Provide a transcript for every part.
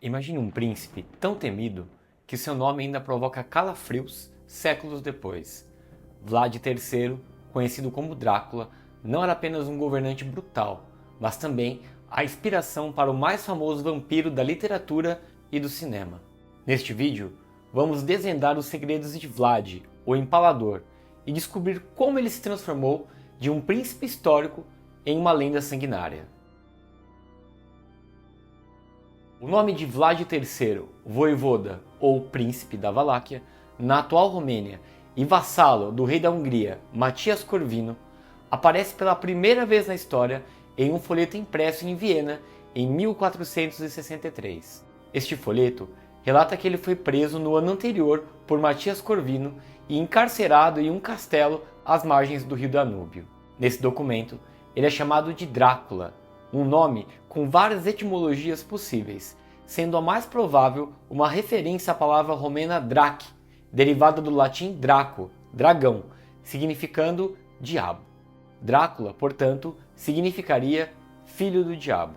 Imagine um príncipe tão temido que seu nome ainda provoca calafrios séculos depois. Vlad III, conhecido como Drácula, não era apenas um governante brutal, mas também a inspiração para o mais famoso vampiro da literatura e do cinema. Neste vídeo, vamos desvendar os segredos de Vlad, o Empalador, e descobrir como ele se transformou de um príncipe histórico em uma lenda sanguinária. O nome de Vlad III, voivoda ou príncipe da Valáquia, na atual Romênia, e vassalo do rei da Hungria, Matias Corvino, aparece pela primeira vez na história em um folheto impresso em Viena em 1463. Este folheto relata que ele foi preso no ano anterior por Matias Corvino e encarcerado em um castelo às margens do rio Danúbio. Nesse documento, ele é chamado de Drácula, um nome com várias etimologias possíveis, sendo a mais provável uma referência à palavra romena drac, derivada do latim draco, dragão, significando diabo. Drácula, portanto, significaria filho do diabo.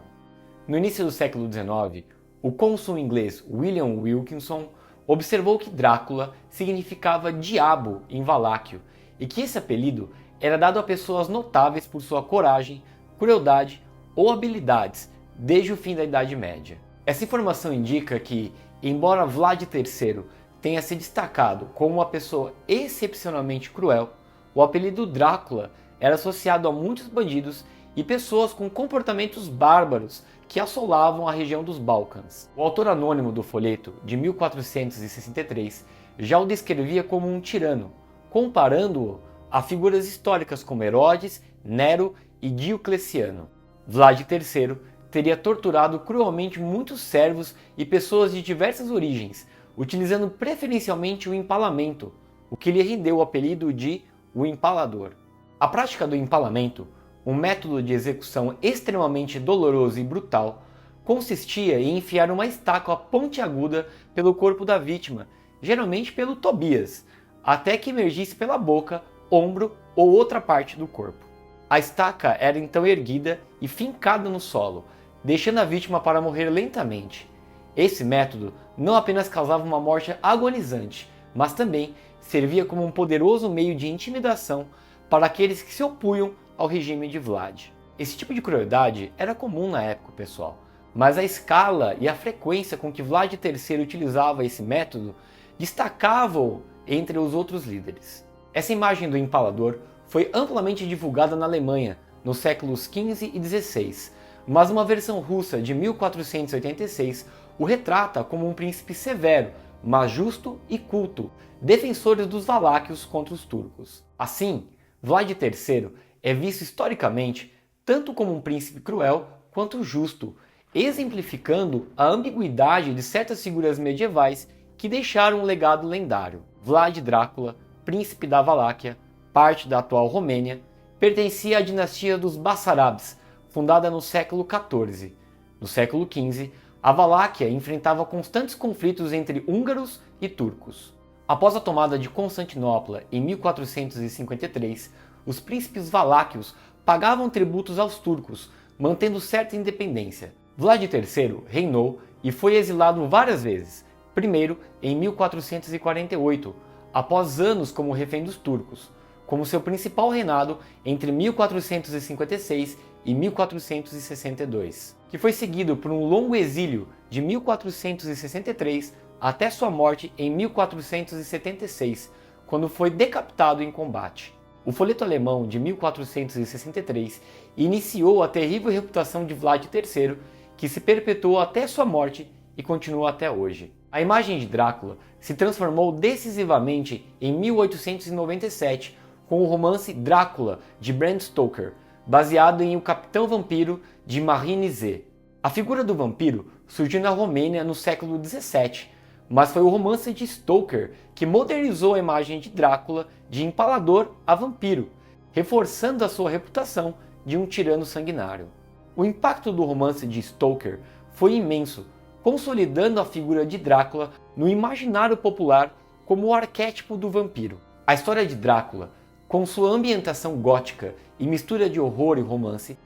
No início do século XIX, o cônsul inglês William Wilkinson observou que Drácula significava diabo em valáquio e que esse apelido era dado a pessoas notáveis por sua coragem, crueldade ou habilidades desde o fim da Idade Média. Essa informação indica que, embora Vlad III tenha se destacado como uma pessoa excepcionalmente cruel, o apelido Drácula era associado a muitos bandidos e pessoas com comportamentos bárbaros que assolavam a região dos Balcãs. O autor anônimo do folheto, de 1463, já o descrevia como um tirano, comparando-o a figuras históricas como Herodes, Nero e Diocleciano. Vlad III teria torturado cruelmente muitos servos e pessoas de diversas origens, utilizando preferencialmente o empalamento, o que lhe rendeu o apelido de o Empalador. A prática do empalamento, um método de execução extremamente doloroso e brutal, consistia em enfiar uma estaca pontiaguda pelo corpo da vítima, geralmente pelo tobias, até que emergisse pela boca, ombro ou outra parte do corpo. A estaca era então erguida e fincada no solo, deixando a vítima para morrer lentamente. Esse método não apenas causava uma morte agonizante, mas também servia como um poderoso meio de intimidação para aqueles que se opunham ao regime de Vlad. Esse tipo de crueldade era comum na época, pessoal, mas a escala e a frequência com que Vlad III utilizava esse método destacavam-o entre os outros líderes. Essa imagem do empalador foi amplamente divulgada na Alemanha nos séculos XV e XVI, mas uma versão russa de 1486 o retrata como um príncipe severo, mas justo e culto, defensor dos valáquios contra os turcos. Assim, Vlad III é visto historicamente tanto como um príncipe cruel quanto justo, exemplificando a ambiguidade de certas figuras medievais que deixaram um legado lendário. Vlad Drácula, príncipe da Valáquia, parte da atual Romênia, pertencia à dinastia dos Bassarabes, fundada no século XIV. No século XV, a Valáquia enfrentava constantes conflitos entre húngaros e turcos. Após a tomada de Constantinopla em 1453, os príncipes valáquios pagavam tributos aos turcos, mantendo certa independência. Vlad III reinou e foi exilado várias vezes, primeiro em 1448, após anos como refém dos turcos, como seu principal reinado entre 1456 e 1462, que foi seguido por um longo exílio de 1463 até sua morte em 1476, quando foi decapitado em combate. O folheto alemão de 1463 iniciou a terrível reputação de Vlad III, que se perpetuou até sua morte e continua até hoje. A imagem de Drácula se transformou decisivamente em 1897 com o romance Drácula, de Bram Stoker, baseado em O Capitão Vampiro, de Marie Nizet. A figura do vampiro surgiu na Romênia no século XVII, mas foi o romance de Stoker que modernizou a imagem de Drácula de empalador a vampiro, reforçando a sua reputação de um tirano sanguinário. O impacto do romance de Stoker foi imenso, consolidando a figura de Drácula no imaginário popular como o arquétipo do vampiro. A história de Drácula, com sua ambientação gótica e mistura de horror e romance,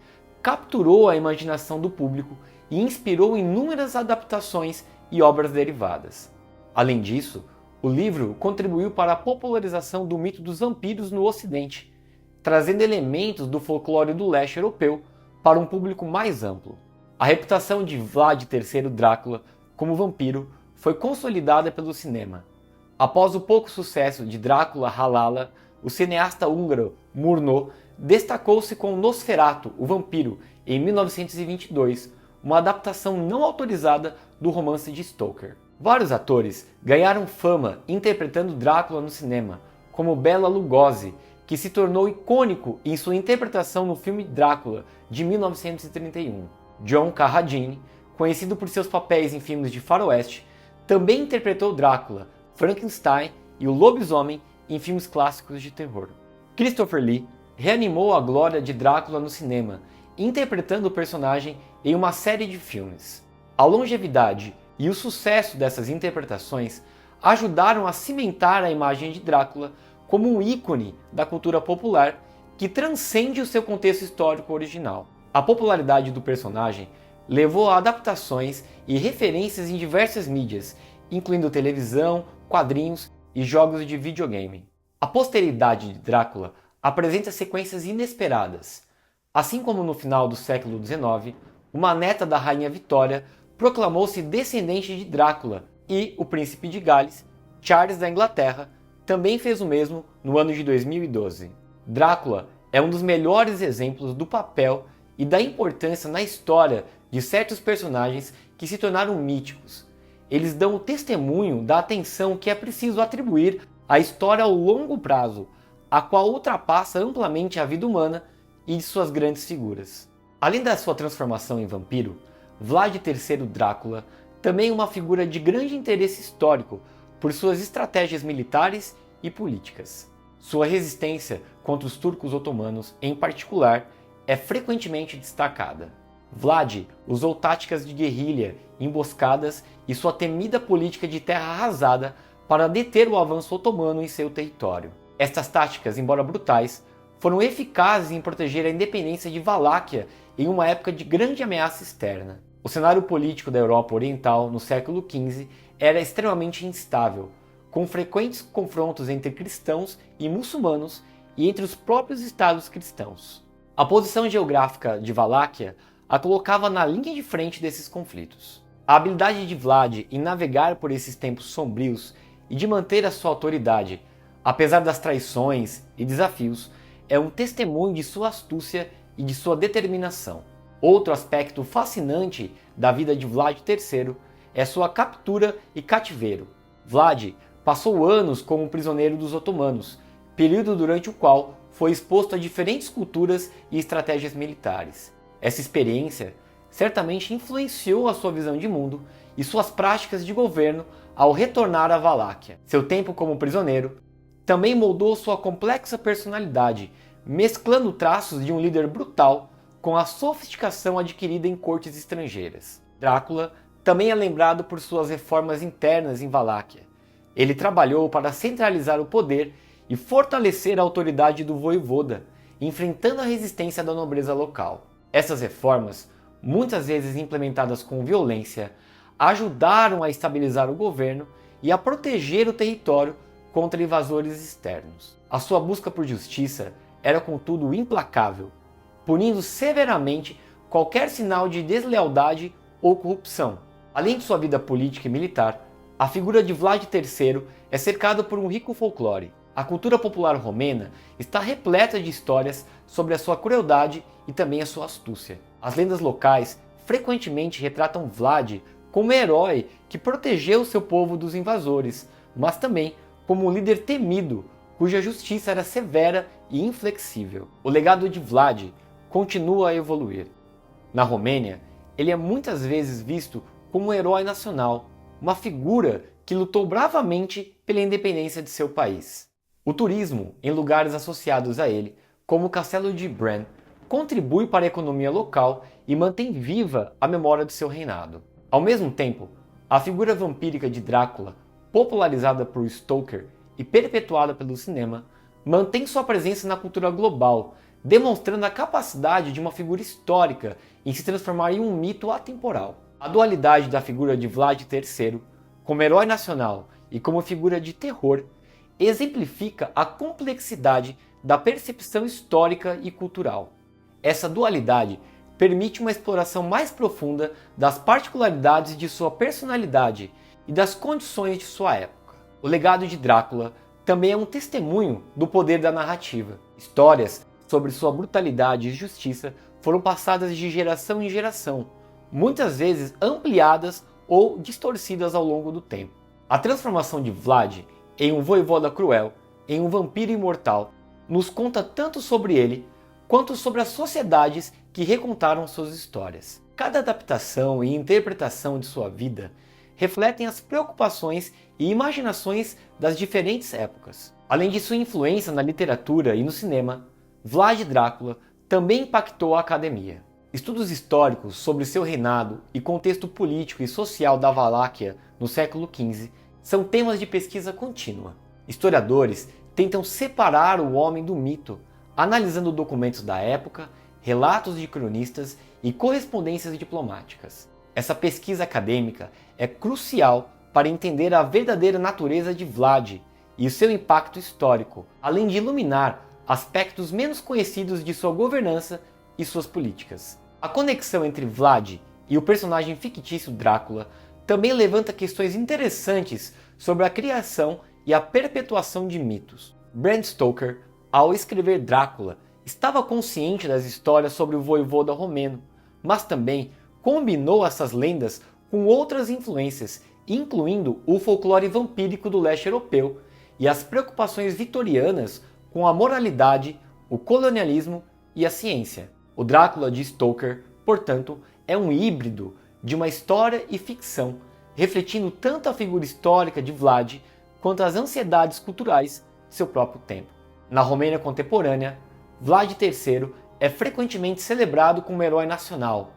capturou a imaginação do público e inspirou inúmeras adaptações e obras derivadas. Além disso, o livro contribuiu para a popularização do mito dos vampiros no Ocidente, trazendo elementos do folclore do leste europeu para um público mais amplo. A reputação de Vlad III Drácula como vampiro foi consolidada pelo cinema. Após o pouco sucesso de Drácula Halala, o cineasta húngaro Murnau destacou-se com Nosferatu, o Vampiro, em 1922, uma adaptação não autorizada do romance de Stoker. Vários atores ganharam fama interpretando Drácula no cinema, como Bela Lugosi, que se tornou icônico em sua interpretação no filme Drácula, de 1931. John Carradine, conhecido por seus papéis em filmes de faroeste, também interpretou Drácula, Frankenstein e o Lobisomem em filmes clássicos de terror. Christopher Lee reanimou a glória de Drácula no cinema, interpretando o personagem em uma série de filmes. A longevidade e o sucesso dessas interpretações ajudaram a cimentar a imagem de Drácula como um ícone da cultura popular que transcende o seu contexto histórico original. A popularidade do personagem levou a adaptações e referências em diversas mídias, incluindo televisão, quadrinhos e jogos de videogame. A posteridade de Drácula apresenta sequências inesperadas. Assim como no final do século XIX, uma neta da rainha Vitória proclamou-se descendente de Drácula e o príncipe de Gales, Charles da Inglaterra, também fez o mesmo no ano de 2012. Drácula é um dos melhores exemplos do papel e da importância na história de certos personagens que se tornaram míticos. Eles dão o testemunho da atenção que é preciso atribuir à história ao longo prazo, a qual ultrapassa amplamente a vida humana e de suas grandes figuras. Além da sua transformação em vampiro, Vlad III Drácula também é uma figura de grande interesse histórico por suas estratégias militares e políticas. Sua resistência contra os turcos otomanos, em particular, é frequentemente destacada. Vlad usou táticas de guerrilha, emboscadas e sua temida política de terra arrasada para deter o avanço otomano em seu território. Estas táticas, embora brutais, foram eficazes em proteger a independência de Valáquia em uma época de grande ameaça externa. O cenário político da Europa Oriental no século XV era extremamente instável, com frequentes confrontos entre cristãos e muçulmanos e entre os próprios estados cristãos. A posição geográfica de Valáquia a colocava na linha de frente desses conflitos. A habilidade de Vlad em navegar por esses tempos sombrios e de manter a sua autoridade, apesar das traições e desafios, é um testemunho de sua astúcia e de sua determinação. Outro aspecto fascinante da vida de Vlad III é sua captura e cativeiro. Vlad passou anos como prisioneiro dos otomanos, período durante o qual foi exposto a diferentes culturas e estratégias militares. Essa experiência certamente influenciou a sua visão de mundo e suas práticas de governo ao retornar à Valáquia. Seu tempo como prisioneiro também moldou sua complexa personalidade, mesclando traços de um líder brutal com a sofisticação adquirida em cortes estrangeiras. Drácula também é lembrado por suas reformas internas em Valáquia. Ele trabalhou para centralizar o poder e fortalecer a autoridade do voivoda, enfrentando a resistência da nobreza local. Essas reformas, muitas vezes implementadas com violência, ajudaram a estabilizar o governo e a proteger o território contra invasores externos. A sua busca por justiça era, contudo, implacável, punindo severamente qualquer sinal de deslealdade ou corrupção. Além de sua vida política e militar, a figura de Vlad III é cercada por um rico folclore. A cultura popular romena está repleta de histórias sobre a sua crueldade e também a sua astúcia. As lendas locais frequentemente retratam Vlad como herói que protegeu seu povo dos invasores, mas também como um líder temido, cuja justiça era severa e inflexível. O legado de Vlad continua a evoluir. Na Romênia, ele é muitas vezes visto como um herói nacional, uma figura que lutou bravamente pela independência de seu país. O turismo em lugares associados a ele, como o Castelo de Bran, contribui para a economia local e mantém viva a memória de seu reinado. Ao mesmo tempo, a figura vampírica de Drácula, popularizada por Stoker e perpetuada pelo cinema, mantém sua presença na cultura global, demonstrando a capacidade de uma figura histórica em se transformar em um mito atemporal. A dualidade da figura de Vlad III, como herói nacional e como figura de terror, exemplifica a complexidade da percepção histórica e cultural. Essa dualidade permite uma exploração mais profunda das particularidades de sua personalidade e das condições de sua época. O legado de Drácula também é um testemunho do poder da narrativa. Histórias sobre sua brutalidade e justiça foram passadas de geração em geração, muitas vezes ampliadas ou distorcidas ao longo do tempo. A transformação de Vlad em um voivoda cruel, em um vampiro imortal, nos conta tanto sobre ele quanto sobre as sociedades que recontaram suas histórias. Cada adaptação e interpretação de sua vida refletem as preocupações e imaginações das diferentes épocas. Além de sua influência na literatura e no cinema, Vlad Drácula também impactou a academia. Estudos históricos sobre seu reinado e contexto político e social da Valáquia no século XV são temas de pesquisa contínua. Historiadores tentam separar o homem do mito, analisando documentos da época, relatos de cronistas e correspondências diplomáticas. Essa pesquisa acadêmica é crucial para entender a verdadeira natureza de Vlad e o seu impacto histórico, além de iluminar aspectos menos conhecidos de sua governança e suas políticas. A conexão entre Vlad e o personagem fictício Drácula também levanta questões interessantes sobre a criação e a perpetuação de mitos. Bram Stoker, ao escrever Drácula, estava consciente das histórias sobre o voivoda romeno, mas também combinou essas lendas com outras influências, incluindo o folclore vampírico do leste europeu e as preocupações vitorianas com a moralidade, o colonialismo e a ciência. O Drácula de Stoker, portanto, é um híbrido de uma história e ficção, refletindo tanto a figura histórica de Vlad quanto as ansiedades culturais de seu próprio tempo. Na Romênia contemporânea, Vlad III é frequentemente celebrado como herói nacional.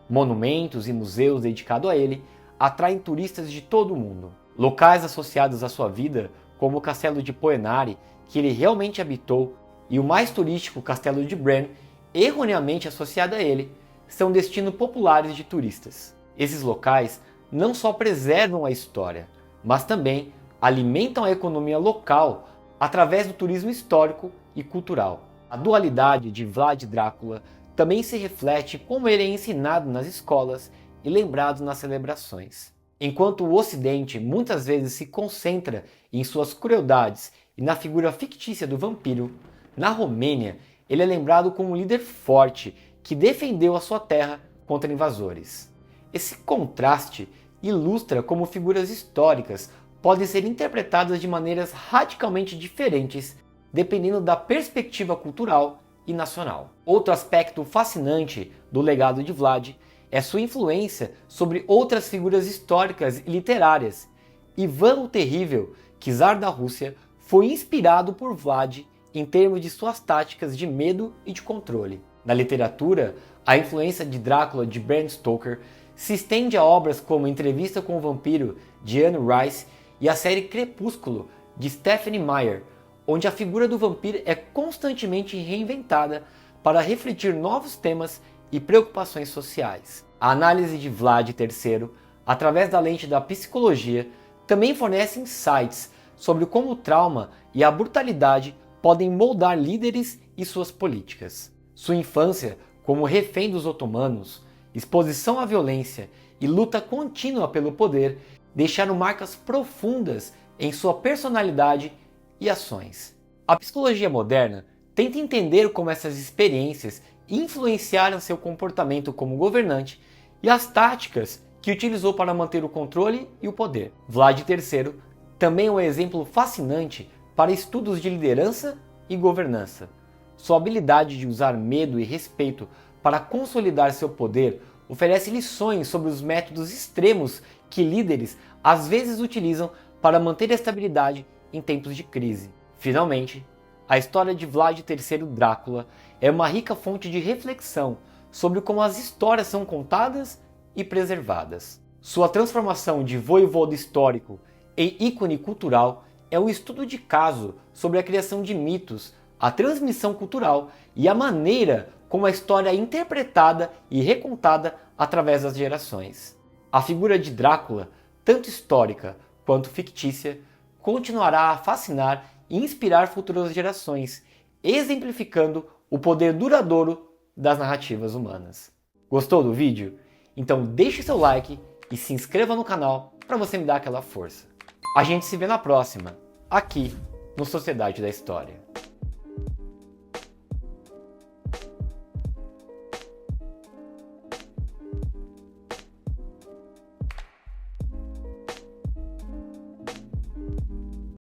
Monumentos e museus dedicados a ele atraem turistas de todo o mundo. Locais associados à sua vida, como o castelo de Poenari, que ele realmente habitou, e o mais turístico castelo de Bran, erroneamente associado a ele, são destinos populares de turistas. Esses locais não só preservam a história, mas também alimentam a economia local através do turismo histórico e cultural. A dualidade de Vlad Drácula também se reflete como ele é ensinado nas escolas e lembrado nas celebrações. Enquanto o Ocidente muitas vezes se concentra em suas crueldades e na figura fictícia do vampiro, na Romênia ele é lembrado como um líder forte que defendeu a sua terra contra invasores. Esse contraste ilustra como figuras históricas podem ser interpretadas de maneiras radicalmente diferentes dependendo da perspectiva cultural e nacional. Outro aspecto fascinante do legado de Vlad é sua influência sobre outras figuras históricas e literárias. Ivan o Terrível, czar da Rússia, foi inspirado por Vlad em termos de suas táticas de medo e de controle. Na literatura, a influência de Drácula de Bram Stoker se estende a obras como Entrevista com o Vampiro, de Anne Rice, e a série Crepúsculo, de Stephenie Meyer, onde a figura do vampiro é constantemente reinventada para refletir novos temas e preocupações sociais. A análise de Vlad III, através da lente da psicologia, também fornece insights sobre como o trauma e a brutalidade podem moldar líderes e suas políticas. Sua infância como refém dos otomanos, exposição à violência e luta contínua pelo poder deixaram marcas profundas em sua personalidade e ações. A psicologia moderna tenta entender como essas experiências influenciaram seu comportamento como governante e as táticas que utilizou para manter o controle e o poder. Vlad III também é um exemplo fascinante para estudos de liderança e governança. Sua habilidade de usar medo e respeito para consolidar seu poder oferece lições sobre os métodos extremos que líderes às vezes utilizam para manter a estabilidade em tempos de crise. Finalmente, a história de Vlad III Drácula é uma rica fonte de reflexão sobre como as histórias são contadas e preservadas. Sua transformação de voivoda histórico em ícone cultural é um estudo de caso sobre a criação de mitos a transmissão cultural e a maneira como a história é interpretada e recontada através das gerações. A figura de Drácula, tanto histórica quanto fictícia, continuará a fascinar e inspirar futuras gerações, exemplificando o poder duradouro das narrativas humanas. Gostou do vídeo? Então deixe seu like e se inscreva no canal para você me dar aquela força. A gente se vê na próxima, aqui no Sociedade da História.